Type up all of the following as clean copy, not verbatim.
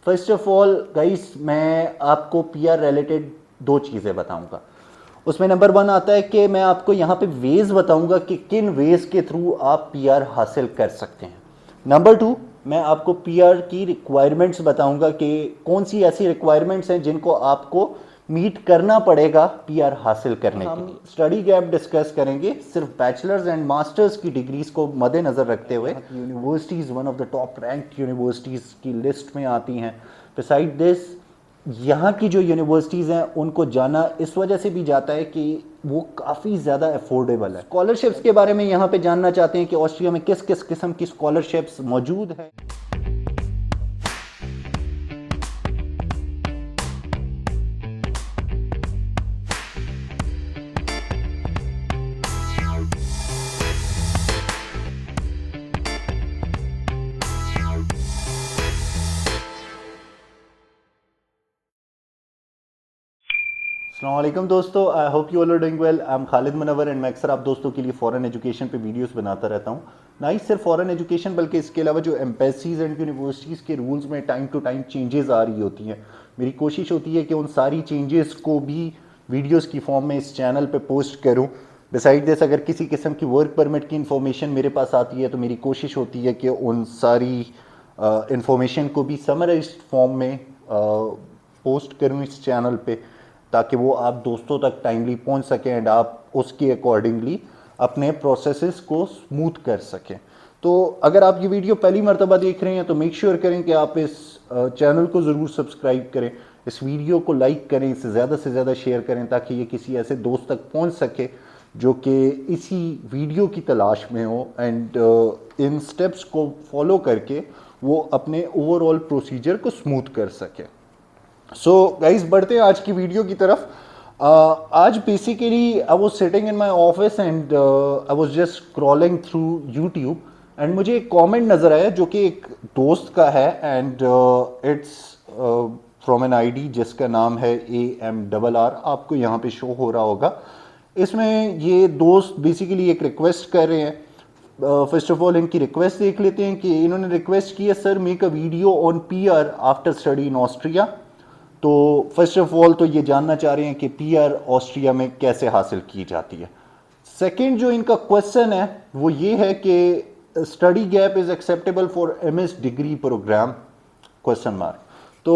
First of all guys, मैं आपको PR related दो चीज़ें बताऊंगा। उसमें नंबर वन आता है कि मैं आपको यहाँ पे वेज बताऊंगा कि किन वेज के थ्रू आप पीआर हासिल कर सकते हैं। नंबर टू, मैं आपको पीआर की रिक्वायरमेंट्स बताऊंगा कि कौन सी ऐसी रिक्वायरमेंट्स हैं जिनको आपको मीट करना पड़ेगा पीआर हासिल करने के लिए। स्टडी गैप डिस्कस करेंगे सिर्फ बैचलर्स एंड मास्टर्स की डिग्रीज को मद्देनजर रखते हुए। Universities one of the top ranked universities की लिस्ट में आती हैं। बिसाइड दिस, यहाँ की जो यूनिवर्सिटीज़ हैं उनको जाना इस वजह से भी जाता है कि वो काफ़ी ज़्यादा अफोर्डेबल है। स्कॉलरशिप्स के बारे में यहाँ पे जानना चाहते हैं कि ऑस्ट्रिया में किस किस किस्म की स्कॉलरशिप्स मौजूद हैं। अस्सलाम वालेकुम दोस्तों, I hope you all are doing well. I am Khalid Munawwar and मैं अक्सर आप दोस्तों के लिए फॉरेन एजुकेशन पे वीडियोस बनाता रहता हूँ। ना ही सिर्फ फॉरेन एजुकेशन बल्कि इसके अलावा जो एम्बेसीज एंड यूनिवर्सिटीज़ के रूल्स में टाइम टू टाइम चेंजेस आ रही होती हैं। मेरी कोशिश होती है कि उन सारी चेंजेस को भी वीडियोज़ की फॉर्म में इस चैनल पर पोस्ट करूँ। बिसाइड दिस, अगर किसी किस्म की वर्क परमिट की इन्फॉर्मेशन मेरे पास आती है तो मेरी कोशिश होती है कि उन सारी इंफॉर्मेशन को भी समराइज्ड फॉर्म में पोस्ट करूँ इस चैनल पे, ताकि वो आप दोस्तों तक टाइमली पहुंच सकें एंड आप उसके अकॉर्डिंगली अपने प्रोसेसेस को स्मूथ कर सकें। तो अगर आप ये वीडियो पहली मर्तबा देख रहे हैं तो मेक श्योर करें कि आप इस चैनल को ज़रूर सब्सक्राइब करें, इस वीडियो को लाइक करें, इसे ज़्यादा से ज़्यादा शेयर करें ताकि ये किसी ऐसे दोस्त तक पहुंच सके जो कि इसी वीडियो की तलाश में हो एंड इन स्टेप्स को फॉलो करके वो अपने ओवरऑल प्रोसीजर को स्मूथ कर सके। सो गाइज, बढ़ते हैं आज की वीडियो की तरफ। आज basically I was sitting in my office and I was just scrolling through YouTube and मुझे एक कमेंट नज़र आया जो कि एक दोस्त का है and it's from an ID जिसका नाम है AMRR। आपको यहाँ पे शो हो रहा होगा। इसमें ये दोस्त बेसिकली एक रिक्वेस्ट कर रहे हैं। फर्स्ट ऑफ ऑल इनकी रिक्वेस्ट देख लेते हैं कि इन्होंने रिक्वेस्ट की है, sir make a video on PR after study in Austria. तो फर्स्ट ऑफ ऑल तो ये जानना चाह रहे हैं कि पीआर ऑस्ट्रिया में कैसे हासिल की जाती है। सेकंड जो इनका क्वेश्चन है वो ये है कि study gap is acceptable for MS degree program question mark. तो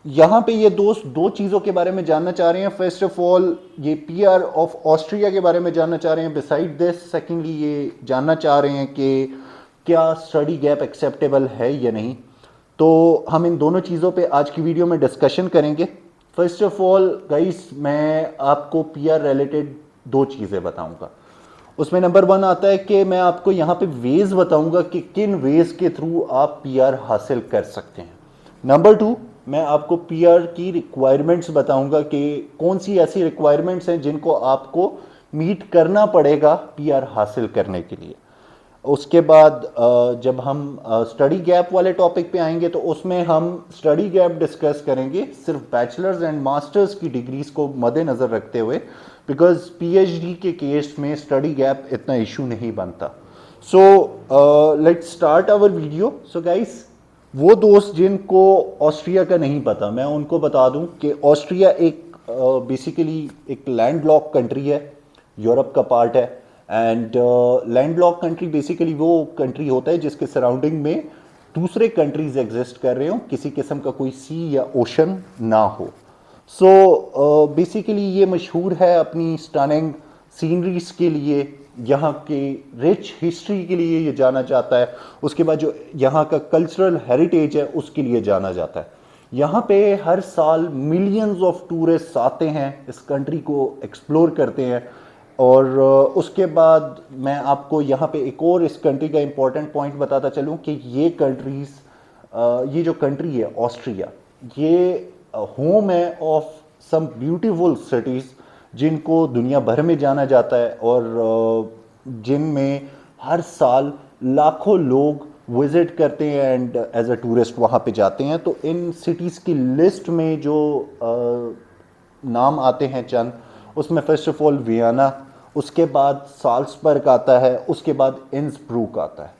यहाँ पे ये दोस्त दो चीज़ों के बारे में जानना चाह रहे हैं। फर्स्ट ऑफ ऑल ये पीआर ऑफ ऑस्ट्रिया के बारे में जानना चाह रहे हैं। बिसाइड दिस, सेकेंडली ये जानना चाह रहे हैं कि क्या स्टडी गैप एक्सेप्टेबल है या नहीं। तो हम इन दोनों चीज़ों पे आज की वीडियो में डिस्कशन करेंगे। फर्स्ट ऑफ ऑल गाइस, मैं आपको पीआर रिलेटेड दो चीज़ें बताऊंगा। उसमें नंबर वन आता है कि मैं आपको यहाँ पे वेज बताऊंगा कि किन वेज के थ्रू आप पीआर हासिल कर सकते हैं। नंबर टू, मैं आपको पीआर की रिक्वायरमेंट्स बताऊंगा कि कौन सी ऐसी रिक्वायरमेंट्स हैं जिनको आपको मीट करना पड़ेगा पीआर हासिल करने के लिए। उसके बाद जब हम स्टडी गैप वाले टॉपिक पे आएंगे तो उसमें हम स्टडी गैप डिस्कस करेंगे सिर्फ बैचलर्स एंड मास्टर्स की डिग्रीज को मद्देनज़र रखते हुए, बिकॉज PhD के केस में स्टडी गैप इतना इशू नहीं बनता। So let's start our video. So guys, वो दोस्त जिनको ऑस्ट्रिया का नहीं पता, मैं उनको बता दूं कि ऑस्ट्रिया एक बेसिकली एक लैंडलॉक कंट्री है, यूरोप का पार्ट है। एंड लैंडलॉक कंट्री बेसिकली वो कंट्री होता है जिसके सराउंडिंग में दूसरे कंट्रीज एग्जिस्ट कर रहे हो, किसी किस्म का कोई सी या ओशन ना हो। सो बेसिकली ये मशहूर है अपनी स्टनिंग सीनरीज के लिए, यहाँ के रिच हिस्ट्री के लिए ये जाना जाता है। उसके बाद जो यहाँ का कल्चरल हेरिटेज है उसके लिए जाना जाता है। यहाँ पे हर साल मिलियंस ऑफ टूरिस्ट आते हैं, इस कंट्री को एक्सप्लोर करते हैं। और उसके बाद मैं आपको यहाँ पे एक और इस कंट्री का इम्पोर्टेंट पॉइंट बताता चलूँ कि ये ये जो कंट्री है ऑस्ट्रिया, ये होम है ऑफ सम ब्यूटीफुल सिटीज़ जिनको दुनिया भर में जाना जाता है और जिनमें हर साल लाखों लोग विज़िट करते हैं एंड एज अ टूरिस्ट वहाँ पे जाते हैं। तो इन सिटीज़ की लिस्ट में जो नाम आते हैं चंद, उसमें फर्स्ट ऑफ ऑल वियना, उसके बाद साल्सबर्ग आता है, उसके बाद इंसब्रूक आता है।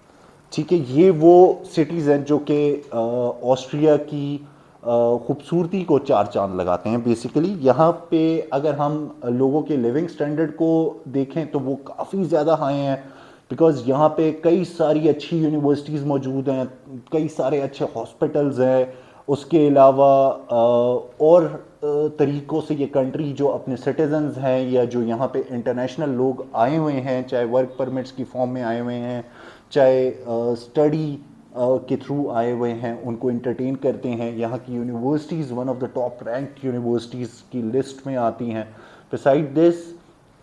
ठीक है, ये वो सिटीज़ हैं जो कि ऑस्ट्रिया की खूबसूरती को चार चांद लगाते हैं बेसिकली। यहाँ पे अगर हम लोगों के लिविंग स्टैंडर्ड को देखें तो वो काफ़ी ज़्यादा हाई हैं, बिकॉज़ यहाँ पे कई सारी अच्छी यूनिवर्सिटीज़ मौजूद हैं, कई सारे अच्छे हॉस्पिटल्स हैं। उसके अलावा और तरीक़ों से ये कंट्री जो अपने सिटीजन्स हैं या जो यहाँ पे इंटरनेशनल लोग आए हुए हैं, चाहे वर्क परमिट्स की फॉर्म में आए हुए हैं, चाहे स्टडी के थ्रू आए हुए हैं, उनको इंटरटेन करते हैं। यहाँ की universities one of the top ranked universities की लिस्ट में आती हैं। बिसाइड दिस,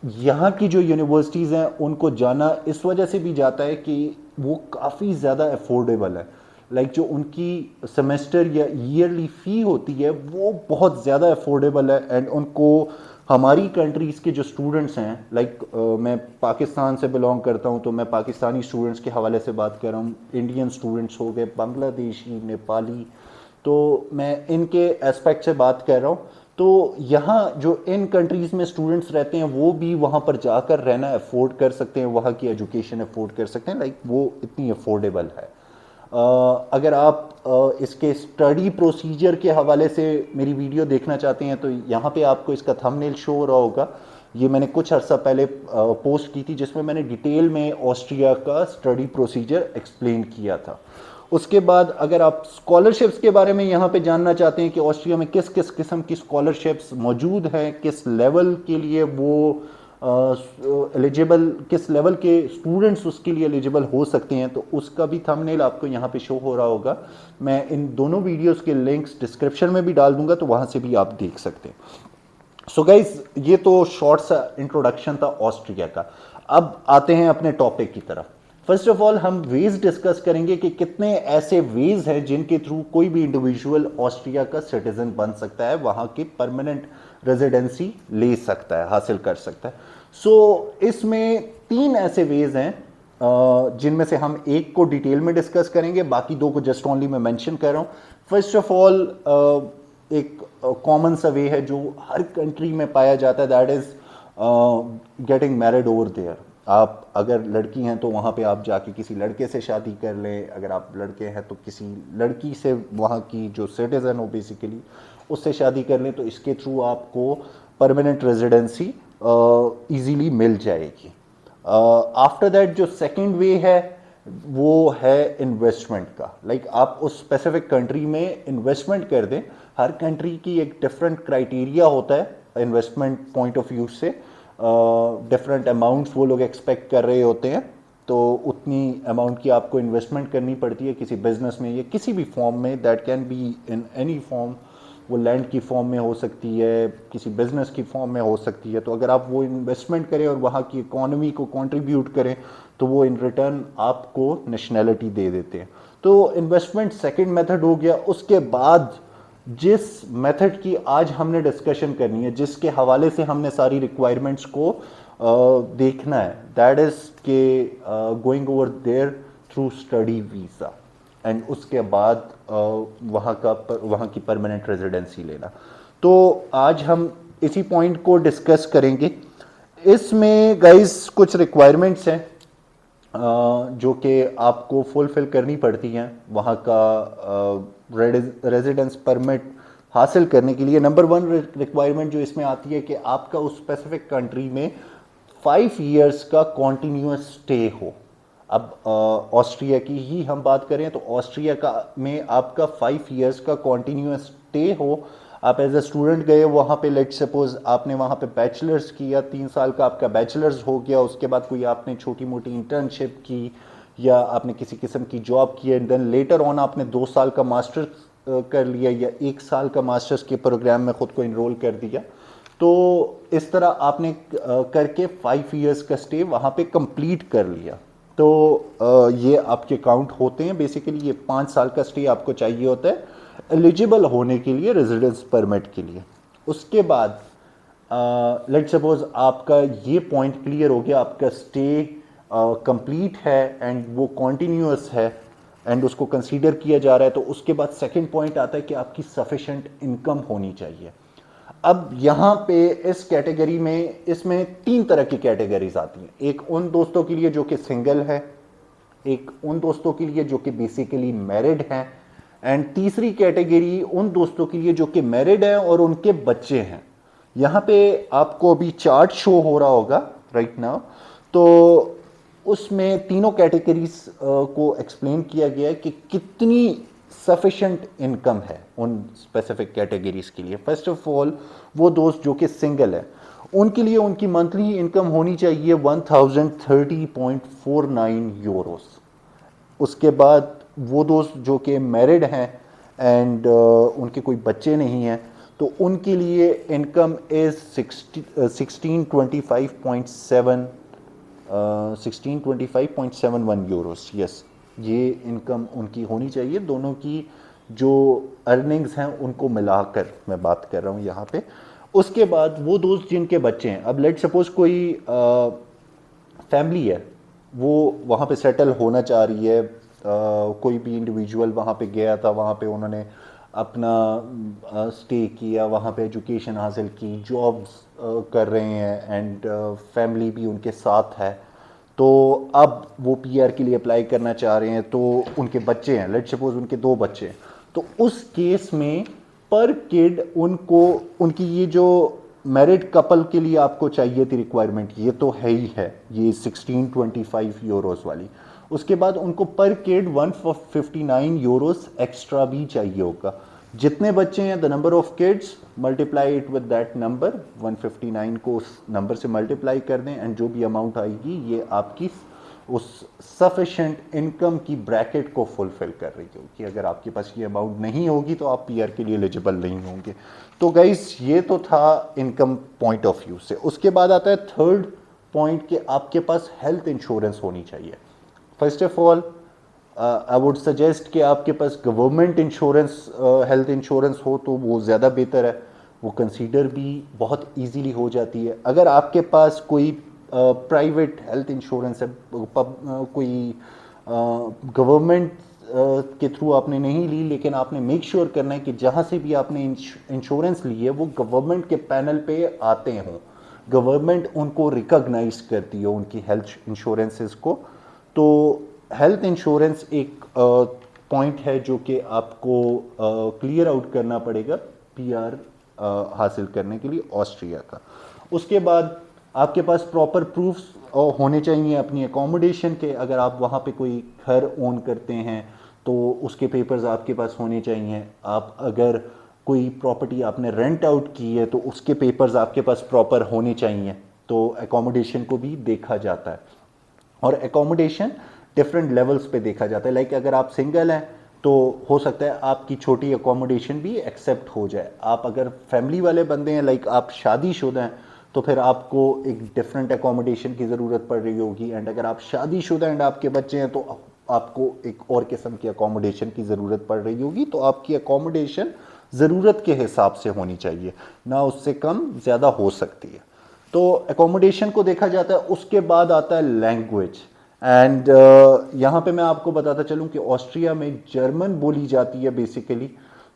यहाँ की जो यूनिवर्सिटीज़ हैं उनको जाना इस वजह से भी जाता है कि वो काफ़ी ज़्यादा अफोर्डेबल है। लाइक जो उनकी सेमेस्टर या ईयरली फ़ी होती है वो बहुत ज़्यादा अफोर्डेबल है, एंड उनको हमारी कंट्रीज़ के जो स्टूडेंट्स हैं, लाइक मैं पाकिस्तान से बिलोंग करता हूँ तो मैं पाकिस्तानी स्टूडेंट्स के हवाले से बात कर रहा हूँ, इंडियन स्टूडेंट्स हो गए, बांग्लादेशी, नेपाली, तो मैं इनके एस्पेक्ट से बात कर रहा हूँ। तो यहाँ जो इन कंट्रीज़ में स्टूडेंट्स रहते हैं वो भी वहाँ पर जाकर रहना अफोर्ड कर सकते हैं, वहाँ की एजुकेशन अफोर्ड कर सकते हैं, लाइक वो इतनी अफोर्डेबल है। अगर आप इसके स्टडी प्रोसीजर के हवाले से मेरी वीडियो देखना चाहते हैं तो यहाँ पे आपको इसका थंबनेल शो हो रहा होगा। ये मैंने कुछ अर्सा पहले पोस्ट की थी जिसमें मैंने डिटेल में ऑस्ट्रिया का स्टडी प्रोसीजर एक्सप्लेन किया था। उसके बाद अगर आप स्कॉलरशिप्स के बारे में यहाँ पे जानना चाहते हैं कि ऑस्ट्रिया में किस किस किस्म की स्कॉलरशिप्स मौजूद हैं, किस लेवल के लिए वो एलिजिबल, किस लेवल के स्टूडेंट्स उसके लिए एलिजिबल हो सकते हैं, तो उसका भी थंबनेल आपको यहाँ पे शो हो रहा होगा। मैं इन दोनों वीडियोस के लिंक्स डिस्क्रिप्शन में भी डाल दूंगा, तो वहाँ से भी आप देख सकते हैं। सो गाइज, ये तो शॉर्ट सा इंट्रोडक्शन था ऑस्ट्रिया का। अब आते हैं अपने टॉपिक की तरफ। फर्स्ट ऑफ ऑल हम वेज डिस्कस करेंगे कि कितने ऐसे वेज हैं जिनके थ्रू कोई भी इंडिविजुअल ऑस्ट्रिया का सिटीजन बन सकता है, वहाँ की परमानेंट रेजिडेंसी ले सकता है, हासिल कर सकता है। सो इसमें तीन ऐसे वेज हैं जिनमें से हम एक को डिटेल में डिस्कस करेंगे, बाकी दो को जस्ट ओनली मैं मेंशन कर रहा हूँ। फर्स्ट ऑफ ऑल एक कॉमन सा वे है जो हर कंट्री में पाया जाता है, that is getting married over there. आप अगर लड़की हैं तो वहाँ पे आप जाके किसी लड़के से शादी कर लें, अगर आप लड़के हैं तो किसी लड़की से, वहाँ की जो सिटीज़न हो बेसिकली, उससे शादी कर लें, तो इसके थ्रू आपको परमानेंट रेजिडेंसी इजीली मिल जाएगी। आफ्टर दैट जो सेकंड वे है वो है इन्वेस्टमेंट का। लाइक आप उस स्पेसिफिक कंट्री में इन्वेस्टमेंट कर दें। हर कंट्री की एक डिफरेंट क्राइटेरिया होता है इन्वेस्टमेंट पॉइंट ऑफ व्यू से, डिफरेंट अमाउंट्स वो लोग एक्सपेक्ट कर रहे होते हैं, तो उतनी अमाउंट की आपको इन्वेस्टमेंट करनी पड़ती है किसी बिजनेस में या किसी भी फॉर्म में। That can be in any form, वो लैंड की फॉर्म में हो सकती है, किसी बिजनेस की फॉर्म में हो सकती है। तो अगर आप वो इन्वेस्टमेंट करें और वहाँ की इकोनॉमी को कंट्रीब्यूट करें तो वो इन रिटर्न आपको नेशनैलिटी दे देते हैं। तो इन्वेस्टमेंट सेकंड मेथड हो गया। उसके बाद जिस मेथड की आज हमने डिस्कशन करनी है, जिसके हवाले से हमने सारी रिक्वायरमेंट्स को देखना है, दैट इज के going over there through study visa, and उसके बाद वहाँ की परमानेंट रेजिडेंसी लेना। तो आज हम इसी पॉइंट को डिस्कस करेंगे। इसमें गाइस कुछ रिक्वायरमेंट्स हैं जो कि आपको फुलफिल करनी पड़ती हैं वहाँ का रेजिडेंस परमिट हासिल करने के लिए। नंबर वन रिक्वायरमेंट जो इसमें आती है कि आपका उस स्पेसिफिक कंट्री में 5 इयर्स का कॉन्टीन्यूस स्टे हो। अब ऑस्ट्रिया की ही हम बात करें तो ऑस्ट्रिया का में आपका 5 इयर्स का कॉन्टीन्यूस स्टे हो। आप एज ए स्टूडेंट गए वहाँ पे, लेट सपोज आपने वहाँ पे बैचलर्स किया, 3 साल का आपका बैचलर्स हो गया, उसके बाद कोई आपने छोटी मोटी इंटर्नशिप की या आपने किसी किस्म की जॉब की, एंड देन लेटर ऑन आपने 2 साल का मास्टर्स कर लिया या 1 साल का मास्टर्स के प्रोग्राम में ख़ुद को इनरोल कर दिया। तो इस तरह आपने करके 5 इयर्स का स्टे वहाँ पे कंप्लीट कर लिया, तो ये आपके काउंट होते हैं। बेसिकली ये 5 साल का स्टे आपको चाहिए होता है एलिजिबल होने के लिए, रेजिडेंस परमिट के लिए। उसके बाद लेट सपोज आपका ये पॉइंट क्लियर हो गया, आपका स्टे कंप्लीट है एंड वो कॉन्टीन्यूअस है एंड उसको कंसीडर किया जा रहा है, तो उसके बाद सेकंड पॉइंट आता है कि आपकी सफिशेंट इनकम होनी चाहिए। अब यहाँ पे इस कैटेगरी में, इसमें 3 तरह की कैटेगरीज आती हैं। एक उन दोस्तों के लिए जो कि सिंगल है, एक उन दोस्तों के लिए जो कि बेसिकली मैरिड हैं, एंड तीसरी कैटेगरी उन दोस्तों के लिए जो कि मैरिड हैं और उनके बच्चे हैं। यहाँ पे आपको अभी चार्ट शो हो रहा होगा राइट नाउ, तो उसमें तीनों कैटेगरीज को एक्सप्लेन किया गया है कि कितनी सफिशेंट इनकम है उन स्पेसिफिक कैटेगरीज के लिए। फर्स्ट ऑफ ऑल, वो दोस्त जो कि सिंगल है उनके लिए उनकी मंथली इनकम होनी चाहिए 1030.49 यूरोस। उसके बाद वो दोस्त जो कि मैरिड हैं एंड उनके कोई बच्चे नहीं हैं तो उनके लिए इनकम इज़ 1625.71 यूरोस। यस, ये इनकम उनकी होनी चाहिए। दोनों की जो अर्निंग्स हैं उनको मिलाकर मैं बात कर रहा हूँ यहाँ पे। उसके बाद वो दोस्त जिनके बच्चे हैं, अब लेट सपोज कोई फैमिली है, वो वहाँ पे सेटल होना चाह रही है, कोई भी इंडिविजुअल वहाँ पे गया था, वहाँ पे उन्होंने अपना स्टे किया, वहाँ पे एजुकेशन हासिल की, जॉब्स कर रहे हैं एंड फैमिली भी उनके साथ है, तो अब वो पीआर के लिए अप्लाई करना चाह रहे हैं, तो उनके बच्चे हैं, लेट सपोज उनके 2 बच्चे हैं, तो उस केस में पर किड उनको उनकी ये जो मैरिड कपल के लिए आपको चाहिए थी रिक्वायरमेंट, ये तो है ही है, ये 1625 यूरोस वाली। उसके बाद उनको पर किड 159 यूरोस एक्स्ट्रा भी चाहिए होगा। जितने बच्चे हैं, the number of kids multiply it with that number, 159 को उस नंबर से मल्टीप्लाई कर दें एंड जो भी अमाउंट आएगी ये आपकी उस सफिशेंट इनकम की ब्रैकेट को फुलफिल कर रही होगी। अगर आपके पास ये अमाउंट नहीं होगी तो आप पीआर के लिए एलिजिबल नहीं होंगे। तो गाइस, ये तो था इनकम पॉइंट ऑफ व्यू से। उसके बाद आता है थर्ड पॉइंट कि आपके पास हेल्थ इंश्योरेंस होनी चाहिए। First of all, I would suggest कि आपके पास गवर्नमेंट इंश्योरेंस, हेल्थ इंश्योरेंस हो तो वो ज़्यादा बेहतर है। वो कंसीडर भी बहुत इजीली हो जाती है। अगर आपके पास कोई प्राइवेट हेल्थ इंश्योरेंस है, कोई गवर्नमेंट के थ्रू आपने नहीं ली, लेकिन आपने मेक श्योर करना है कि जहाँ से भी आपने इंश्योरेंस ली है वो गवर्नमेंट के पैनल पे आते हों, गवर्नमेंट उनको रिकॉग्नाइज करती है उनकी हेल्थ इंश्योरेंसेस को। तो हेल्थ इंश्योरेंस एक पॉइंट है जो कि आपको क्लियर आउट करना पड़ेगा पीआर हासिल करने के लिए ऑस्ट्रिया का। उसके बाद आपके पास प्रॉपर प्रूफ्स होने चाहिए अपनी अकोमोडेशन के। अगर आप वहाँ पे कोई घर ओन करते हैं तो उसके पेपर्स आपके पास होने चाहिए। आप अगर कोई प्रॉपर्टी आपने रेंट आउट की है तो उसके पेपर्स आपके पास प्रॉपर होने चाहिए। तो अकोमोडेशन को भी देखा जाता है और अकोमोडेशन डिफरेंट लेवल्स पे देखा जाता है। लाइक अगर आप सिंगल हैं तो हो सकता है आपकी छोटी अकोमोडेशन भी एक्सेप्ट हो जाए। आप अगर फैमिली वाले बंदे हैं, लाइक आप शादीशुदा हैं, तो फिर आपको एक डिफरेंट अकोमोडेशन की ज़रूरत पड़ रही होगी। एंड अगर आप शादीशुदा एंड आपके बच्चे हैं तो आपको एक और किस्म की अकोमोडेशन की ज़रूरत पड़ रही होगी। तो आपकी अकोमोडेशन ज़रूरत के हिसाब से होनी चाहिए, ना उससे कम ज़्यादा हो सकती है। तो अकोमोडेशन को देखा जाता है। उसके बाद आता है लैंग्वेज। एंड यहाँ पे मैं आपको बताता चलूँ कि ऑस्ट्रिया में जर्मन बोली जाती है बेसिकली।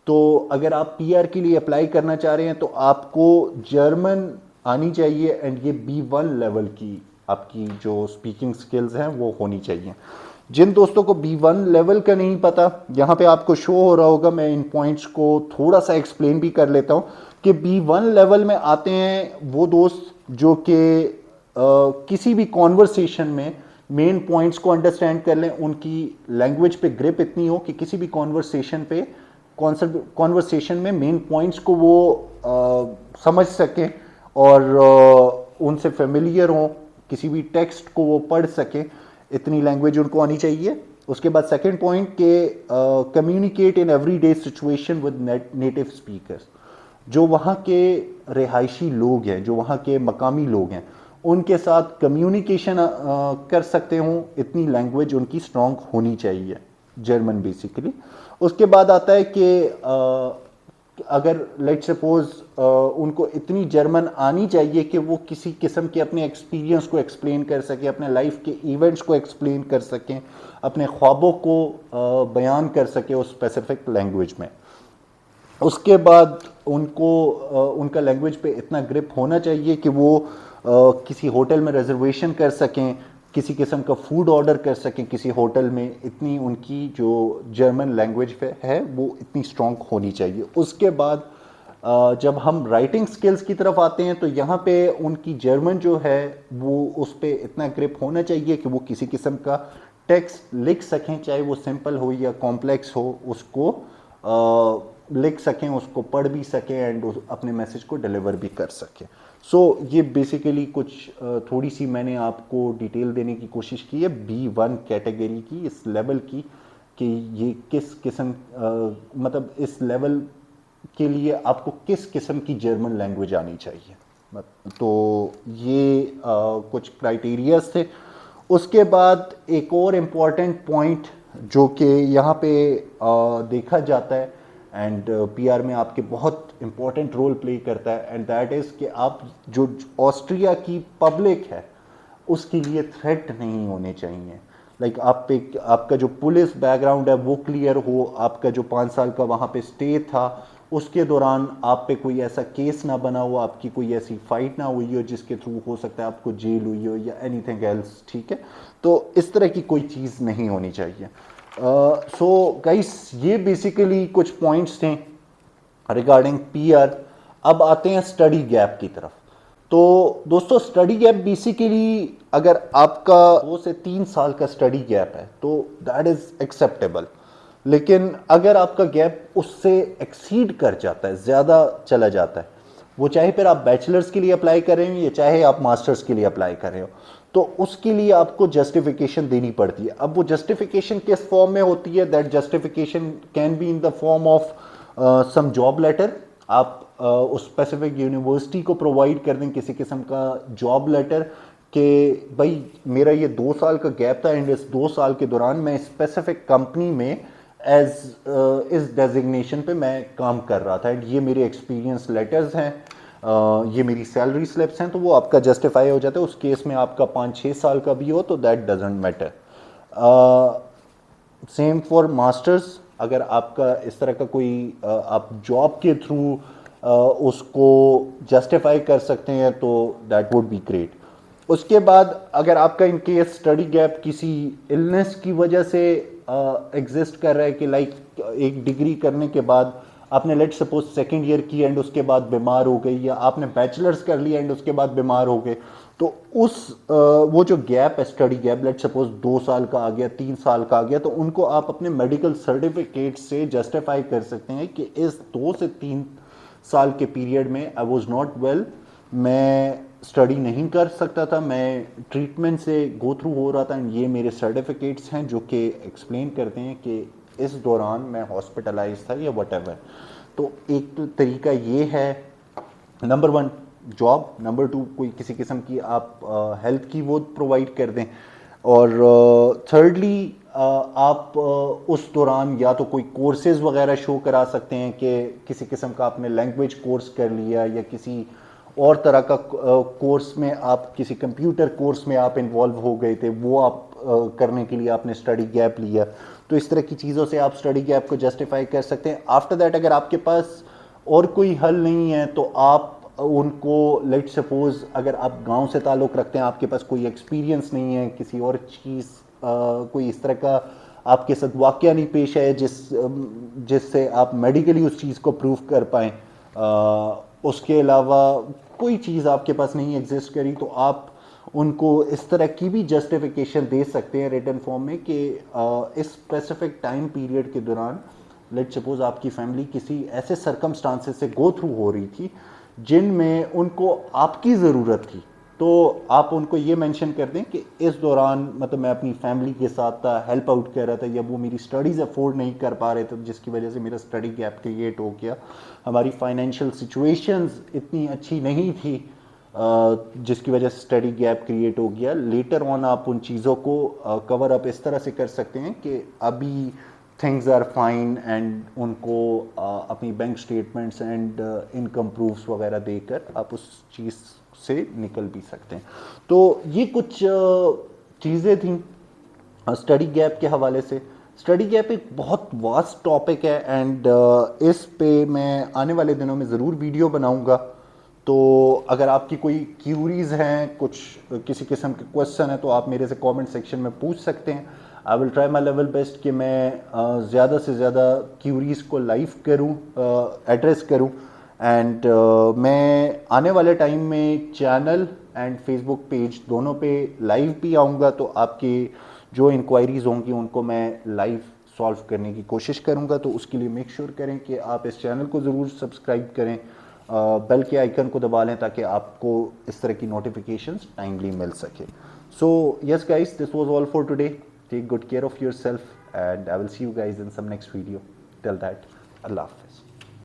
तो अगर आप पीआर के लिए अप्लाई करना चाह रहे हैं तो आपको जर्मन आनी चाहिए एंड ये B1 लेवल की आपकी जो स्पीकिंग स्किल्स हैं वो होनी चाहिए। जिन दोस्तों को B1 लेवल का नहीं पता, यहाँ पे आपको शो हो रहा होगा, मैं इन पॉइंट्स को थोड़ा सा एक्सप्लेन भी कर लेता हूँ कि B1 लेवल में आते हैं वो दोस्त जो कि किसी भी कॉन्वर्सेशन में मेन पॉइंट्स को अंडरस्टैंड कर लें, उनकी लैंग्वेज पे ग्रिप इतनी हो कि किसी भी कॉन्वर्सेशन पे कॉन्वर्सेशन में मेन पॉइंट्स को वो समझ सकें और उनसे फेमिलियर हों, किसी भी टेक्स्ट को वो पढ़ सकें, इतनी लैंग्वेज उनको आनी चाहिए। उसके बाद सेकंड पॉइंट के communicate in everyday situation with native speakers. जो वहाँ के रिहायशी लोग हैं, जो वहाँ के मकामी लोग हैं, उनके साथ कम्युनिकेशन कर सकते हों, इतनी लैंग्वेज उनकी स्ट्रॉन्ग होनी चाहिए, जर्मन बेसिकली। उसके बाद आता है कि अगर लेट सपोज उनको इतनी जर्मन आनी चाहिए कि वो किसी किस्म के अपने एक्सपीरियंस को एक्सप्लेन कर सकें, अपने लाइफ के इवेंट्स को एक्सप्लेन कर सकें, अपने ख्वाबों को बयान कर सकें उस स्पेसिफिक लैंग्वेज में। उसके बाद उनको उनका लैंग्वेज पे इतना ग्रिप होना चाहिए कि वो किसी होटल में रिजर्वेशन कर सकें, किसी किस्म का फूड ऑर्डर कर सकें किसी होटल में, इतनी उनकी जो जर्मन लैंग्वेज है वो इतनी स्ट्रॉन्ग होनी चाहिए। उसके बाद जब हम राइटिंग स्किल्स की तरफ आते हैं तो यहाँ पे उनकी जर्मन जो है वो उस पर इतना ग्रिप होना चाहिए कि वो किसी किस्म का टेक्स्ट लिख सकें, चाहे वो सिंपल हो या कॉम्प्लेक्स हो, उसको लिख सकें, उसको पढ़ भी सकें एंड अपने मैसेज को डिलीवर भी कर सकें। सो ये बेसिकली कुछ थोड़ी सी मैंने आपको डिटेल देने की कोशिश की है B1 कैटेगरी की, इस लेवल की, कि ये किस किस्म मतलब इस लेवल के लिए आपको किस किस्म की जर्मन लैंग्वेज आनी चाहिए। तो ये कुछ क्राइटेरियाज थे। उसके बाद एक और इम्पॉर्टेंट पॉइंट जो कि यहाँ पे देखा जाता है एंड पीआर में आपके बहुत इम्पॉर्टेंट रोल प्ले करता है, एंड दैट इज़ कि आप जो ऑस्ट्रिया की पब्लिक है उसके लिए थ्रेट नहीं होने चाहिए। लाइक आप पे आपका जो पुलिस बैकग्राउंड है वो क्लियर हो, आपका जो 5 साल का वहाँ पे स्टे था उसके दौरान आप पे कोई ऐसा केस ना बना हो, आपकी कोई ऐसी फाइट ना हुई हो जिसके थ्रू हो सकता है आपको जेल हुई हो या एनीथिंग एल्स, ठीक है। तो इस तरह की कोई चीज़ नहीं होनी चाहिए। सो गाइस ये बेसिकली कुछ पॉइंट्स थे रिगार्डिंग पीआर। अब आते हैं स्टडी गैप की तरफ। तो दोस्तों स्टडी गैप बेसिकली अगर आपका 2 से 3 साल का स्टडी गैप है तो दैट इज़ एक्सेप्टेबल, लेकिन अगर आपका गैप उससे एक्सीड कर जाता है, ज़्यादा चला जाता है, वो चाहे फिर आप बैचलर्स के लिए अप्लाई कर रहे हो या चाहे आप मास्टर्स के लिए अप्लाई कर रहे हो, तो उसके लिए आपको जस्टिफिकेशन देनी पड़ती है। अब वो जस्टिफिकेशन किस फॉर्म में होती है? That justification can be in the form of some job letter. आप उस स्पेसिफिक यूनिवर्सिटी को प्रोवाइड कर दें किसी किस्म का जॉब लेटर कि भाई मेरा ये 2 साल का गैप था एंड इस 2 साल के दौरान मैं स्पेसिफिक कंपनी में एज इस डेजिग्नेशन पे मैं काम कर रहा था एंड ये मेरे एक्सपीरियंस लेटर्स हैं, ये मेरी सैलरी स्लिप्स हैं, तो वो आपका जस्टिफाई हो जाता है। उस केस में आपका 5-6 साल का भी हो तो that doesn't matter. Same for masters, अगर आपका इस तरह का कोई आप जॉब के थ्रू उसको जस्टिफाई कर सकते हैं तो दैट वुड बी ग्रेट। उसके बाद अगर आपका इन केस स्टडी गैप किसी इलनेस की वजह से एग्जिस्ट कर रहा है कि लाइक एक डिग्री करने के बाद आपने लेट सपोज सेकेंड ईयर की एंड उसके बाद बीमार हो गई, या आपने बैचलर्स कर लिया एंड उसके बाद बीमार हो गए, तो उस वो जो गैप है स्टडी गैप, लेट सपोज 2 साल का आ गया, 3 साल का आ गया, तो उनको आप अपने मेडिकल सर्टिफिकेट से जस्टिफाई कर सकते हैं कि इस 2 से 3 साल के पीरियड में आई वॉज नॉट वेल, मैं स्टडी नहीं कर सकता था, मैं ट्रीटमेंट से गो थ्रू हो रहा था एंड ये मेरे सर्टिफिकेट्स हैं जो कि एक्सप्लेन करते हैं कि इस दौरान मैं हॉस्पिटलाइज था या वटेवर। तो एक तो तरीका ये है, नंबर 1 जॉब, नंबर 2 कोई किसी किस्म की आप हेल्थ की वो प्रोवाइड कर दें, और थर्डली आप उस दौरान या तो कोई कोर्सेज वगैरह शो करा सकते हैं कि किसी किस्म का आपने लैंग्वेज कोर्स कर लिया या किसी और तरह का कोर्स में आप किसी कंप्यूटर कोर्स में आप इन्वॉल्व हो गए थे, वो आप करने के लिए आपने स्टडी गैप लिया। तो इस तरह की चीज़ों से आप स्टडी गैप को जस्टिफाई कर सकते हैं। आफ्टर दैट अगर आपके पास और कोई हल नहीं है तो आप उनको लेट सपोज अगर आप गांव से ताल्लुक़ रखते हैं, आपके पास कोई एक्सपीरियंस नहीं है किसी और चीज़, कोई इस तरह का आपके साथ वाक़या नहीं पेश है जिससे आप मेडिकली उस चीज़ को प्रूव कर पाएँ, उसके अलावा कोई चीज़ आपके पास नहीं एग्जिस्ट करी, तो आप उनको इस तरह की भी जस्टिफिकेशन दे सकते हैं रिटन फॉर्म में कि इस स्पेसिफिक टाइम पीरियड के दौरान लेट सपोज आपकी फैमिली किसी ऐसे सरकमस्टांसेस से गो थ्रू हो रही थी जिनमें उनको आपकी ज़रूरत थी, तो आप उनको ये मेंशन कर दें कि इस दौरान मतलब मैं अपनी फैमिली के साथ था, हेल्प आउट कर रहा था, या वो मेरी स्टडीज़ अफोर्ड नहीं कर पा रहे थे जिसकी वजह से मेरा स्टडी गैप क्रिएट हो गया, हमारी फाइनेंशियल सिचुएशंस इतनी अच्छी नहीं थी जिसकी वजह से स्टडी गैप क्रिएट हो गया। लेटर ऑन आप उन चीज़ों को कवर अप इस तरह से कर सकते हैं कि अभी थिंग्स आर फाइन एंड उनको अपनी bank statements and income proofs वगैरह देकर आप उस चीज़ से निकल भी सकते हैं। तो ये कुछ चीज़ें थी स्टडी गैप के हवाले से। स्टडी गैप एक बहुत वास्ट टॉपिक है एंड इस पे मैं आने वाले दिनों में ज़रूर वीडियो बनाऊंगा, तो अगर आपकी कोई क्यूरीज हैं, कुछ किसी किस्म के क्वेश्चन है, तो आप मेरे से कमेंट सेक्शन में पूछ सकते हैं। I will try my level best कि मैं ज़्यादा से ज़्यादा क्यूरीज को लाइव करूं, एड्रेस करूं। एंड मैं आने वाले टाइम में चैनल एंड फेसबुक पेज दोनों पे लाइव भी आऊँगा, तो आपकी जो इंक्वायरीज़ होंगी उनको मैं लाइव सॉल्व करने की कोशिश करूँगा। तो उसके लिए मेक श्योर करें कि आप इस चैनल को ज़रूर सब्सक्राइब करें, बेल के आइकन को दबा लें ताकि आपको इस तरह की नोटिफिकेशंस टाइमली मिल सके। So yes guys, this was all for today. Take good care of yourself and I will see you guys in some next video. Till that, अल्लाह हाफिज़।